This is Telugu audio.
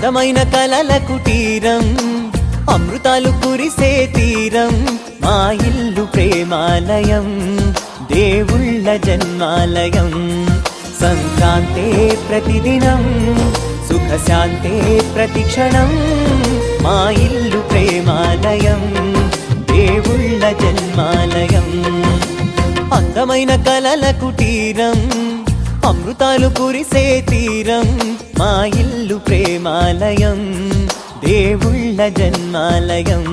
అందమైన కలల కుటీరం, అమృతాలు కురిసే తీరం, మా ఇల్లు ప్రేమాలయం, దేవుళ్ళ జన్మాలయం. సంక్రాంతే ప్రతిదినం, సుఖశాంతే ప్రతిక్షణం, మా ఇల్లు ప్రేమాలయం, దేవుళ్ళ జన్మాలయం. అందమైన కలల కుటీరం, అమృతాలు కురిసే తీరం, మా ఇల్లు ప్రేమాలయం, దేవుళ్ళ జన్మాలయం.